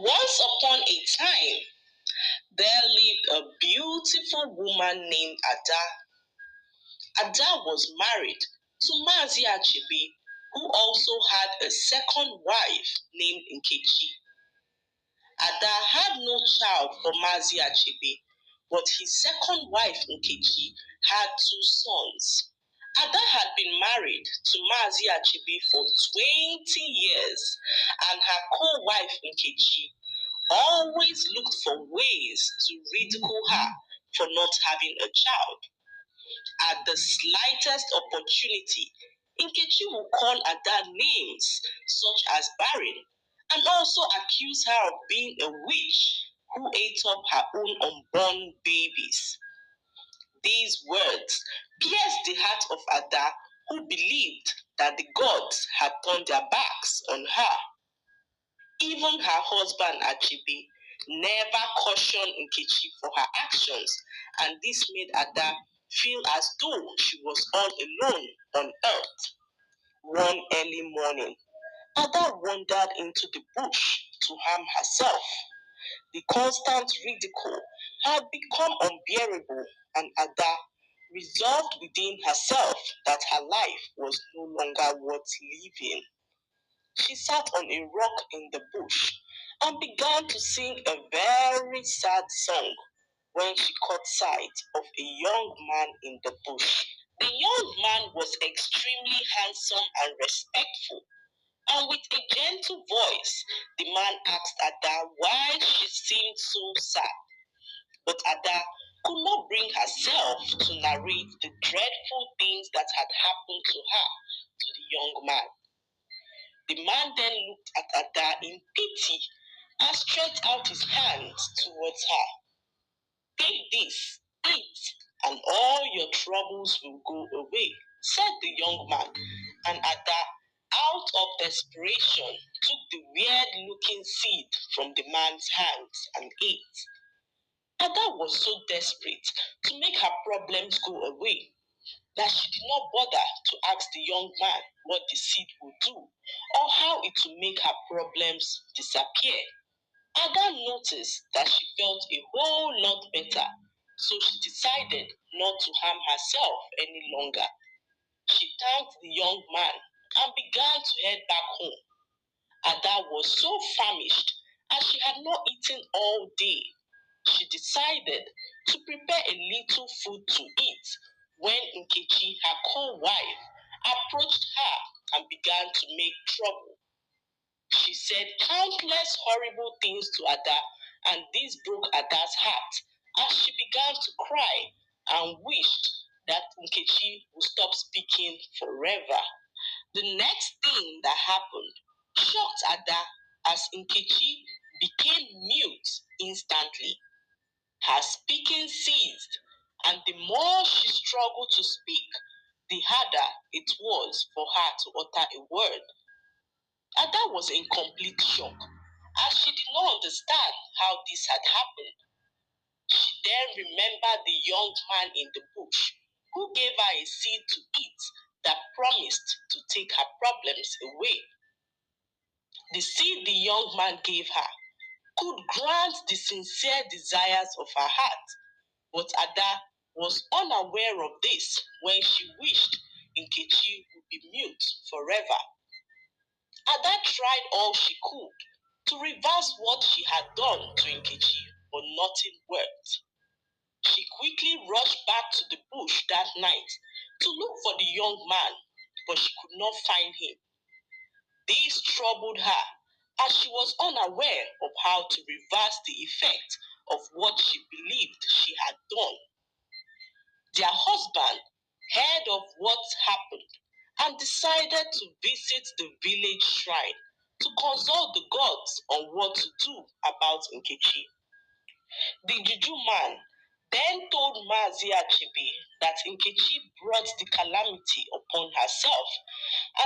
Once upon a time, there lived a beautiful woman named Ada. Ada was married to Mazi Achebe, who also had a second wife named Nkechi. Ada had no child for Mazi Achebe, but his second wife Nkechi had two sons. Ada had been married to Mazi Achebe for 20 years, and her co-wife Nkechi always looked for ways to ridicule her for not having a child. At the slightest opportunity, Nkechi would call Ada names such as barren and also accuse her of being a witch who ate up her own unborn babies. These words pierced the heart of Ada, who believed that the gods had turned their backs on her. Even her husband Achebe never cautioned Nkechi for her actions, and this made Ada feel as though she was all alone on earth. One early morning, Ada wandered into the bush to harm herself. The constant ridicule had become unbearable, and Ada resolved within herself that her life was no longer worth living. She sat on a rock in the bush and began to sing a very sad song when she caught sight of a young man in the bush. The young man was extremely handsome and respectful, and with a gentle voice, the man asked Ada why she seemed so sad. But Ada could not bring herself to narrate the dreadful things that had happened to her to the young man. The man then looked at Ada in pity and stretched out his hands towards her. Take this, eat, and all your troubles will go away, said the young man. And Ada, out of desperation, took the weird-looking seed from the man's hands and ate. Ada was so desperate to make her problems go away that she did not bother to ask the young man what the seed would do or how it would make her problems disappear. Ada noticed that she felt a whole lot better, so she decided not to harm herself any longer. She thanked the young man and began to head back home. Ada was so famished as she had not eaten all day. She decided to prepare a little food to eat when Nkechi, her co-wife, approached her and began to make trouble. She said countless horrible things to Ada, and this broke Ada's heart as she began to cry and wished that Nkechi would stop speaking forever. The next thing that happened shocked Ada as Nkechi became mute instantly. Her speaking ceased, and the more she struggled to speak, the harder it was for her to utter a word. Ada was in complete shock, as she did not understand how this had happened. She then remembered the young man in the bush who gave her a seed to eat that promised to take her problems away. The seed the young man gave her could grant the sincere desires of her heart, but Ada was unaware of this when she wished Nkechi would be mute forever. Ada tried all she could to reverse what she had done to Nkechi, but nothing worked. She quickly rushed back to the bush that night to look for the young man, but she could not find him. This troubled her, as she was unaware of how to reverse the effect of what she believed she had done. Their husband heard of what happened and decided to visit the village shrine to consult the gods on what to do about Nkechi. The juju man then told Mazi Achebe that Nkechi brought the calamity upon herself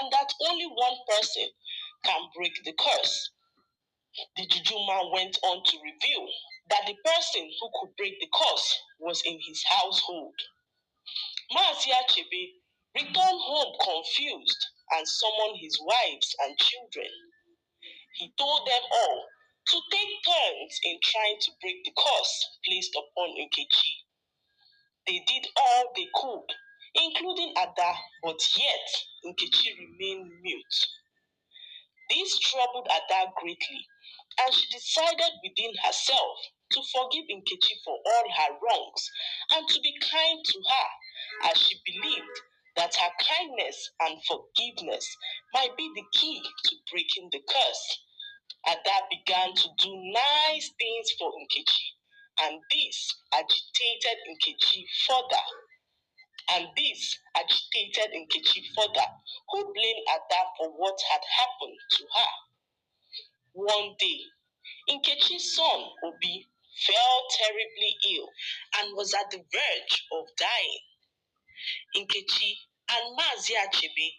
and that only one person can break the curse. The juju man went on to reveal that the person who could break the curse was in his household. Mazi Achebe returned home confused and summoned his wives and children. He told them all to take turns in trying to break the curse placed upon Nkechi. They did all they could, including Ada, but yet Nkechi remained mute. This troubled Ada greatly, and she decided within herself to forgive Nkechi for all her wrongs and to be kind to her, as she believed that her kindness and forgiveness might be the key to breaking the curse. Ada began to do nice things for Nkechi, and this agitated Nkechi further. Who blamed Ada for what had happened to her. One day, Nkechi's son, Obi, fell terribly ill and was at the verge of dying. Nkechi and Mazi Achebe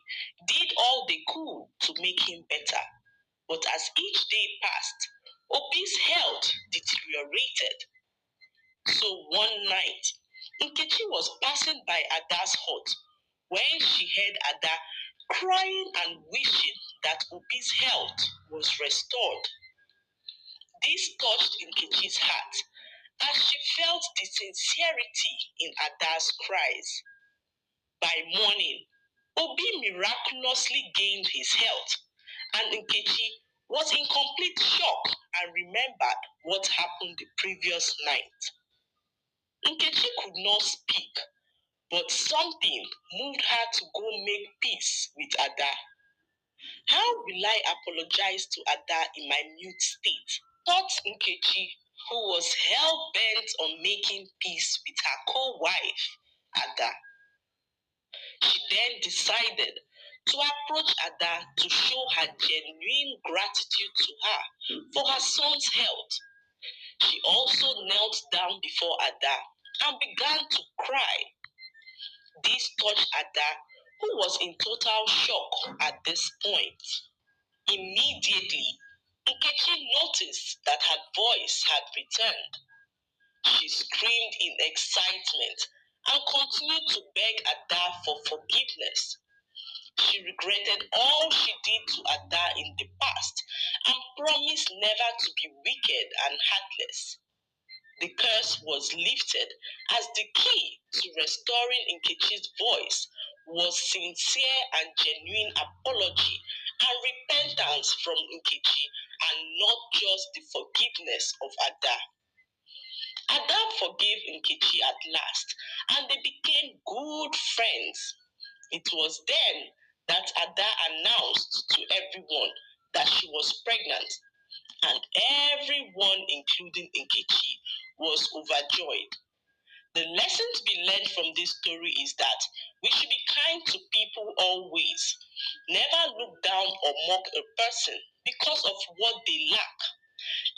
did all they could to make him better. But as each day passed, Obi's health deteriorated. So one night, Nkechi was passing by Ada's hut when she heard Ada crying and wishing that Obi's health was restored. This touched Nkechi's heart as she felt the sincerity in Ada's cries. By morning, Obi miraculously gained his health, and Nkechi was in complete shock and remembered what happened the previous night. Nkechi could not speak, but something moved her to go make peace with Ada. How will I apologize to Ada in my mute state? Thought Nkechi, who was hell bent on making peace with her co-wife, Ada. She then decided to approach Ada to show her genuine gratitude to her for her son's health. She also knelt down before Ada and began to cry. This touched Ada, who was in total shock at this point. Immediately, Nkechi noticed that her voice had returned. She screamed in excitement and continued to beg Ada for forgiveness. She regretted all she did to Ada in the past and promised never to be wicked and heartless. The curse was lifted as the key to restoring Nkechi's voice was sincere and genuine apology and repentance from Nkechi, and not just the forgiveness of Ada. Ada forgave Nkechi at last, and they became good friends. It was then that Ada announced to everyone that she was pregnant, and everyone, including Nkechi, was overjoyed. The lesson to be learned from this story is that we should be kind to people always. Never look down or mock a person because of what they lack.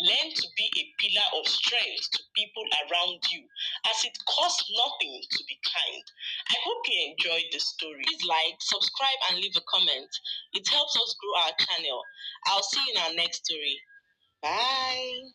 Learn to be a pillar of strength to people around you, as it costs nothing to be kind. I hope you enjoyed the story. Please like, subscribe, and leave a comment. It helps us grow our channel. I'll see you in our next story. Bye.